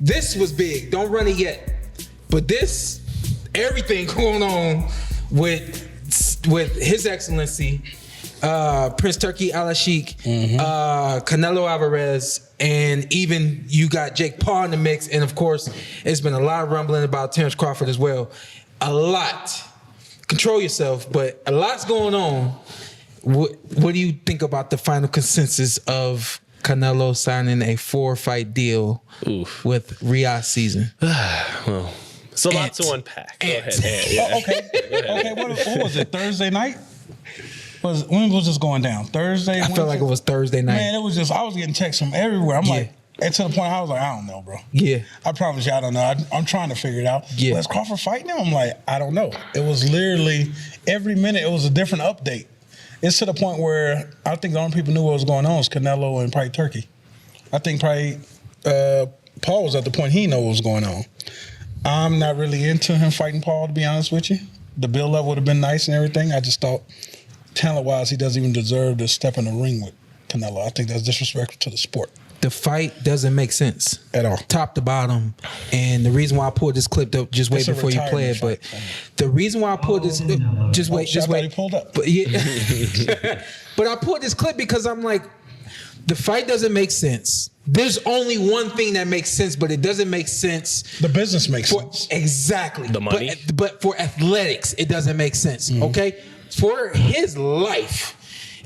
this was big. Don't run it yet. But this, everything going on with His Excellency, Prince Turki Al-Sheikh, Canelo Alvarez, and even you got Jake Paul in the mix. And of course, it's been a lot of rumbling about Terrence Crawford as well. A lot. Control yourself, but a lot's going on. What do you think about the final consensus of Canelo signing a 4-fight deal with Riyadh season? Well, it's a lot to unpack. Go ahead, Antt. Yeah. Okay. What was it? Thursday night? When was this going down? Thursday? I felt like it was Thursday night. Man, it was just, I was getting texts from everywhere. I'm like, and to the point I was like, I don't know, bro. Yeah. I promise you, I don't know. I'm trying to figure it out. Yeah. Is Crawford fighting him? I'm like, I don't know. It was literally, every minute it was a different update. It's to the point where I think the only people knew what was going on was Canelo and probably Turkey. I think probably Paul was at the point he knew what was going on. I'm not really into him fighting Paul, to be honest with you. The build level would have been nice and everything. I just thought, talent-wise, he doesn't even deserve to step in the ring with Canelo. I think that's disrespectful to the sport. The fight doesn't make sense at all, top to bottom. And the reason why I pulled this clip, though, just wait before you play it. But the reason why I pulled this, just wait. He pulled up. But but I pulled this clip because I'm like, the fight doesn't make sense. There's only one thing that makes sense, but it doesn't make sense. The business makes sense. Exactly. The money. But for athletics, it doesn't make sense. Okay, for his life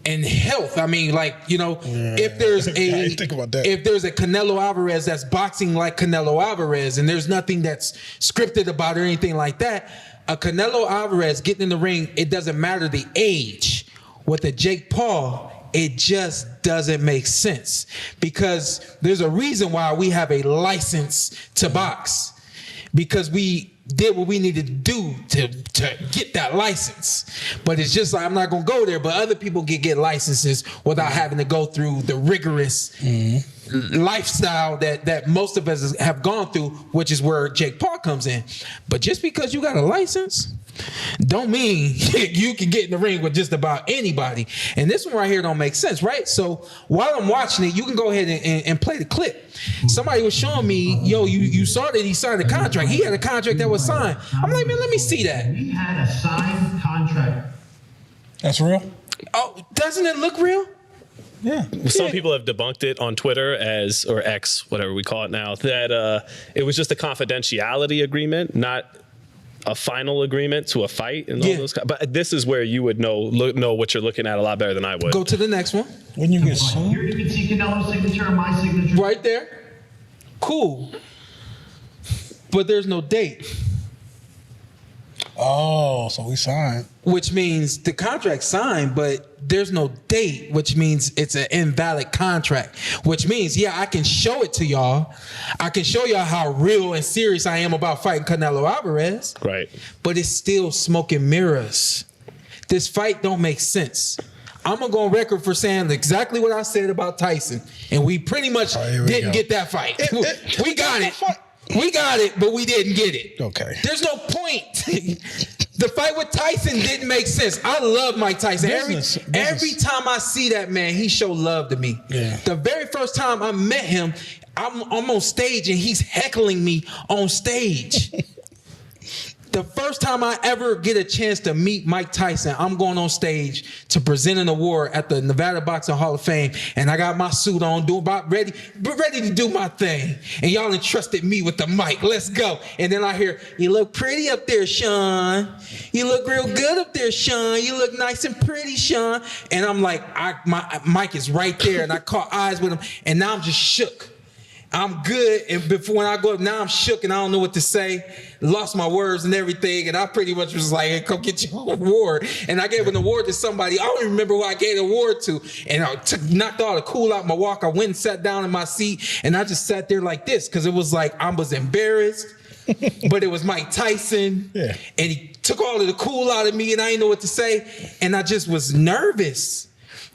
and health. I mean, like, if there's if there's a Canelo Alvarez that's boxing like Canelo Alvarez, and there's nothing that's scripted about it or anything like that, a Canelo Alvarez getting in the ring, it doesn't matter the age. With a Jake Paul, it just doesn't make sense, because there's a reason why we have a license to box, because we did what we needed to do to get that license. But it's just like, I'm not gonna go there, but other people get licenses without having to go through the rigorous lifestyle that most of us have gone through, which is where Jake Paul comes in. But just because you got a license don't mean you can get in the ring with just about anybody. And this one right here don't make sense, right? So while I'm watching it, you can go ahead and play the clip. Somebody was showing me, you saw that he signed a contract. He had a contract that was signed. I'm like, man, let me see that. He had a signed contract. That's real? Oh, doesn't it look real? Yeah. Some people have debunked it on Twitter or X, whatever we call it now, that it was just a confidentiality agreement, not a final agreement to a fight and all those. But this is where you would know what you're looking at a lot better than I would. Go to the next one. When you get sued, Here you can see Canelo's signature and my signature. Right there. Cool. But there's no date. Oh, so we signed. Which means the contract signed, but there's no date, which means it's an invalid contract. Which means, I can show it to y'all. I can show y'all how real and serious I am about fighting Canelo Alvarez. Right. But it's still smoke and mirrors. This fight don't make sense. I'm going to go on record for saying exactly what I said about Tyson. And we pretty much didn't get that fight. We got it. We got it, but we didn't get it. Okay. There's no point. The fight with Tyson didn't make sense. I love Mike Tyson. Every time I see that man, he showed love to me. Yeah. The very first time I met him, I'm on stage and he's heckling me on stage. The first time I ever get a chance to meet Mike Tyson, I'm going on stage to present an award at the Nevada Boxing Hall of Fame, and I got my suit on, ready to do my thing. And y'all entrusted me with the mic. Let's go. And then I hear, "You look pretty up there, Sean. You look real good up there, Sean. You look nice and pretty, Sean." And I'm like, my mic is right there, and I caught eyes with him, and now I'm just shook. I'm good, and before when I go up, now I'm shook and I don't know what to say. Lost my words and everything, and I pretty much was like, "Hey, come get your award." And I gave an award to somebody. I don't even remember who I gave the award to. And I knocked all the cool out my walk. I went and sat down in my seat, and I just sat there like this, because it was like I was embarrassed, but it was Mike Tyson. Yeah. And he took all of the cool out of me, and I didn't know what to say, and I just was nervous.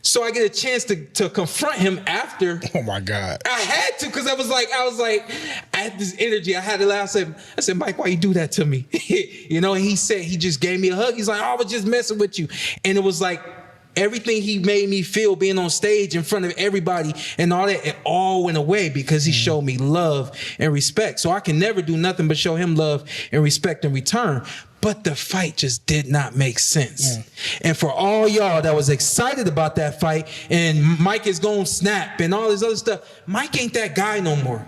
So I get a chance to confront him after. Oh my God! I had to, because I was like, I had this energy. I had to laugh. I said, "Mike, why you do that to me?" And he said, he just gave me a hug. He's like, "I was just messing with you," and it was like, everything he made me feel being on stage in front of everybody and all that, it all went away because he showed me love and respect. So I can never do nothing but show him love and respect in return. But the fight just did not make sense. And for all y'all that was excited about that fight and Mike is going to snap and all this other stuff, Mike ain't that guy no more.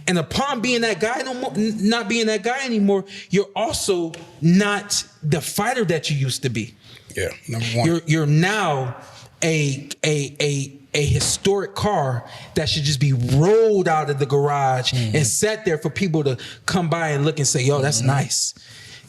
And upon being that guy no more, not being that guy anymore, you're also not the fighter that you used to be. Yeah, number one. You're now a historic car that should just be rolled out of the garage and sat there for people to come by and look and say, yo, that's nice.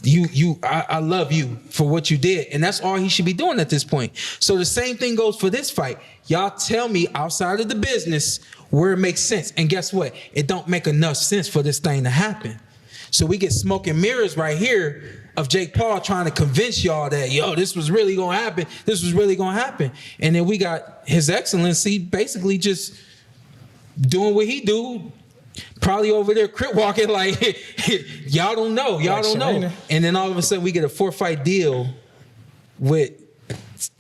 I love you for what you did. And that's all he should be doing at this point. So the same thing goes for this fight. Y'all tell me outside of the business where it makes sense. And guess what? It don't make enough sense for this thing to happen. So we get smoke and mirrors right here of Jake Paul trying to convince y'all that, yo, this was really going to happen. This was really going to happen. And then we got His Excellency basically just doing what he do, probably over there crip walking like, y'all don't know. Y'all like don't Serena. Know. And then all of a sudden we get a 4-fight deal with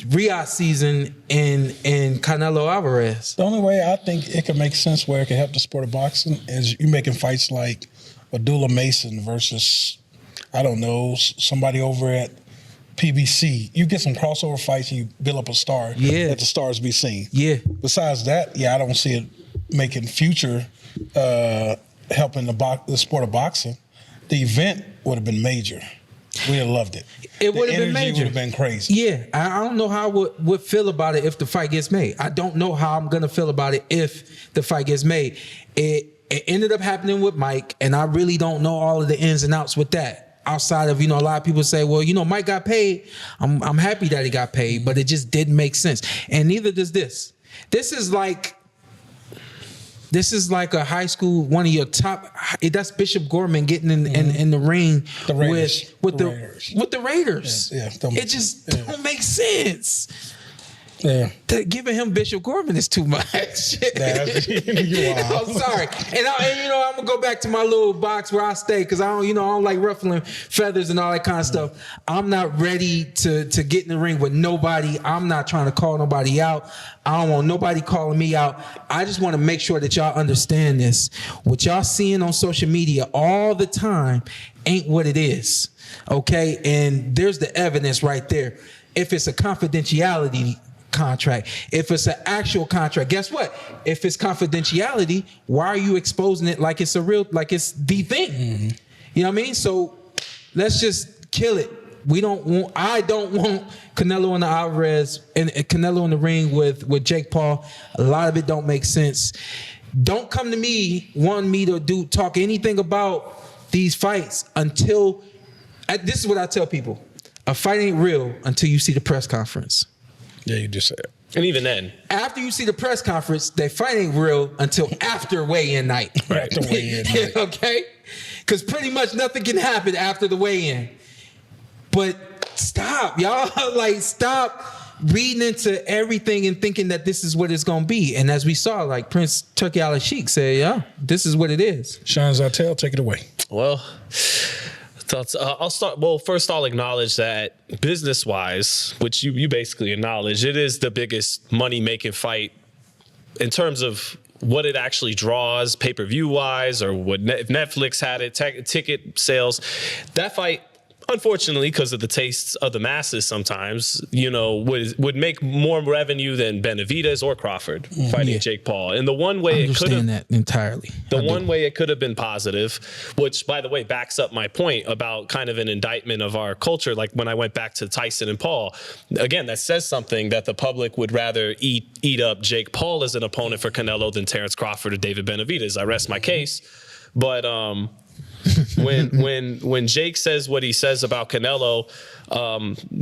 Riyadh season and Canelo Alvarez. The only way I think it can make sense where it can help the sport of boxing is you making fights like Abdullah Mason versus, I don't know, somebody over at PBC. You get some crossover fights and you build up a star. Yeah. Let the stars be seen. Yeah. Besides that, I don't see it making future helping the sport of boxing. The event would have been major. We'd have loved it. It would have been major. The energy would have been crazy. Yeah, I don't know how I would feel about it if the fight gets made. I don't know how I'm going to feel about it if the fight gets made. It ended up happening with Mike, and I really don't know all of the ins and outs with that. Outside of, a lot of people say, well, Mike got paid. I'm happy that he got paid, but it just didn't make sense. And neither does this. This is like a high school, one of your top. That's Bishop Gorman getting in the ring with the Raiders. Yeah, it just don't make sense. Yeah, giving him Bishop Gorman is too much. I'm sorry, and I'm gonna go back to my little box where I stay because I don't like ruffling feathers and all that kind of stuff. I'm not ready to get in the ring with nobody. I'm not trying to call nobody out. I don't want nobody calling me out. I just want to make sure that y'all understand this. What y'all seeing on social media all the time ain't what it is, okay? And there's the evidence right there. If it's a confidentiality contract, if it's an actual contract, guess what? If it's confidentiality, why are you exposing it like it's the thing? You know what I mean? So let's just kill it. I don't want Canelo and Alvarez and Canelo in the ring with Jake Paul. A lot of it don't make sense. Don't come to me wanting me to talk anything about these fights until this is what I tell people. A fight ain't real until you see the press conference. Yeah, you just said it. And even then, after you see the press conference, they fight ain't real until after weigh-in night. Right, after weigh-in night. Okay? Because pretty much nothing can happen after the weigh-in. But stop, y'all. Stop reading into everything and thinking that this is what it's going to be. And as we saw, Prince Turki Al Sheikh say, this is what it is. Shawn Zittel, take it away. Well, thoughts. I'll start. Well, first I'll acknowledge that business-wise, which you basically acknowledge, it is the biggest money-making fight in terms of what it actually draws pay-per-view wise, or if Netflix had it, ticket sales. That fight, unfortunately, because of the tastes of the masses sometimes, would make more revenue than Benavidez or Crawford fighting Jake Paul. And the one way it could have that entirely. The one way it could have been positive, which by the way backs up my point about kind of an indictment of our culture. Like when I went back to Tyson and Paul, again, that says something that the public would rather eat up Jake Paul as an opponent for Canelo than Terrence Crawford or David Benavidez. I rest my case, but when Jake says what he says about Canelo,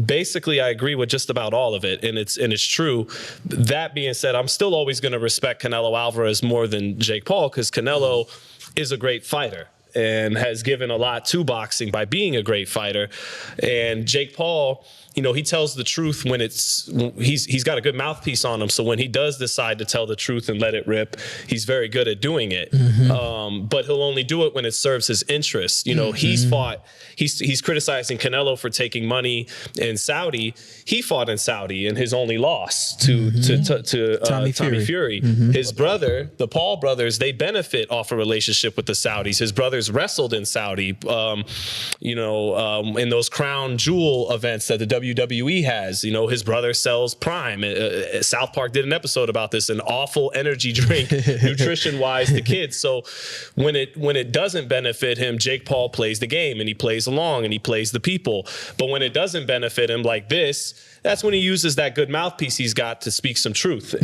basically I agree with just about all of it, and it's true. That being said, I'm still always going to respect Canelo Alvarez more than Jake Paul because Canelo is a great fighter. and has given a lot to boxing by being a great fighter. And Jake Paul, you know, he tells the truth when he's got a good mouthpiece on him. So when he does decide to tell the truth and let it rip, he's very good at doing it. But he'll only do it when it serves his interests. You know, he's criticizing Canelo for taking money in Saudi. He fought in Saudi and his only loss to Tommy Fury. His brother, the Paul brothers, they benefit off a relationship with the Saudis. His brothers wrestled in Saudi, in those crown jewel events that the WWE has. You know, his brother sells Prime. South Park did an episode about this, an awful energy drink, nutrition-wise, to kids. So when it doesn't benefit him, Jake Paul plays the game and he plays along and he plays the people. But when it doesn't benefit him like this, that's when he uses that good mouthpiece he's got to speak some truth.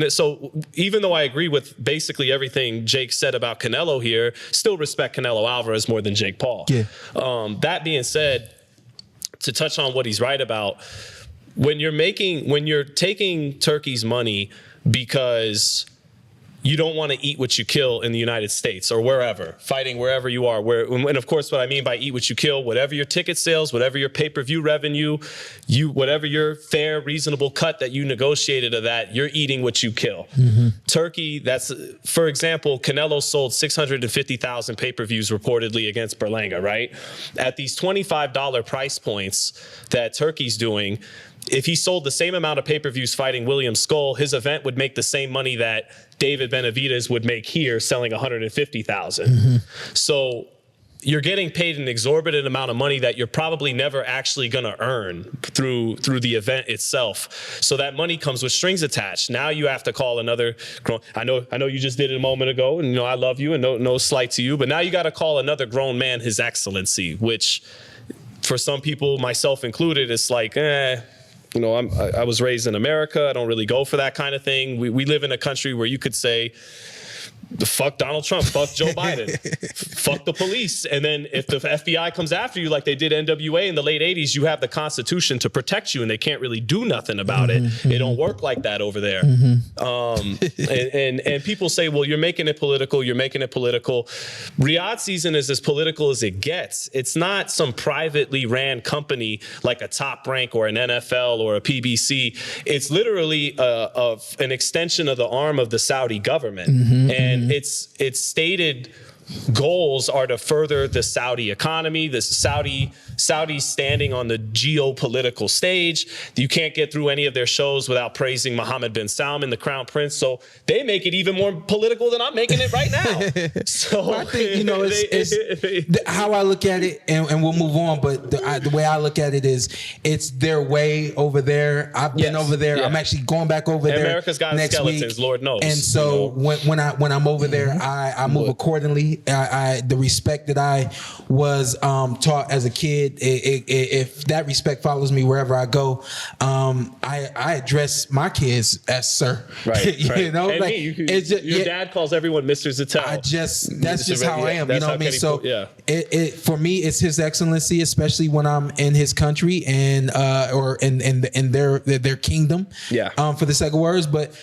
So even though I agree with basically everything Jake said about Canelo here, still respect Canelo Alvarez more than Jake Paul. That being said, to touch on what he's right about, when you're taking Turkey's money because you don't want to eat what you kill in the United States or wherever, fighting wherever you are. And of course, what I mean by eat what you kill, whatever your ticket sales, whatever your pay-per-view revenue, whatever your fair, reasonable cut that you negotiated of that, you're eating what you kill. Turkey, that's, for example, Canelo sold 650,000 pay-per-views reportedly against Brenagh, right? At these $25 price points that Turkey's doing, if he sold the same amount of pay-per-views fighting William Skull, his event would make the same money that David Benavidez would make here selling 150,000. So you're getting paid an exorbitant amount of money that you're probably never actually going to earn through the event itself. So that money comes with strings attached. Now you have to call another. I know you just did it a moment ago, and I love you, and no slight to you, but now you got to call another grown man His Excellency, which for some people, myself included, it's like, I was raised in America. I don't really go for that kind of thing. We live in a country where you could say, fuck Donald Trump, fuck Joe Biden, fuck the police. And then if the FBI comes after you like they did NWA in the late 80s, you have the Constitution to protect you and they can't really do nothing about it. It don't work like that over there. And people say, well, you're making it political. Riyadh season is as political as it gets. It's not some privately ran company like a Top Rank or an NFL or a PBC. It's literally an extension of the arm of the Saudi government. And its stated goals are to further the Saudi economy, the Saudi standing on the geopolitical stage. You can't get through any of their shows without praising Mohammed bin Salman, the Crown Prince. So they make it even more political than I'm making it right now. So I think, it's how I look at it, and we'll move on. But the way I look at it is, it's their way over there. I've been over there. Yeah. I'm actually going back over there. America's got next skeletons, week. Lord knows. And so when I'm over there, I move accordingly. The respect that I was taught as a kid, if that respect follows me wherever I go, I address my kids as sir. Right. You know, and like your dad calls everyone Mr. Zittel. That's just how I am. You know what I mean? So for me, it's His Excellency, especially when I'm in his country and or in their kingdom. For the sake of words, but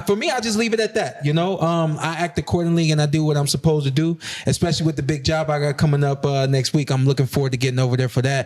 for me, I just leave it at that. I act accordingly and I do what I'm supposed to do, especially with the big job I got coming up next week. I'm looking forward to getting over there for that.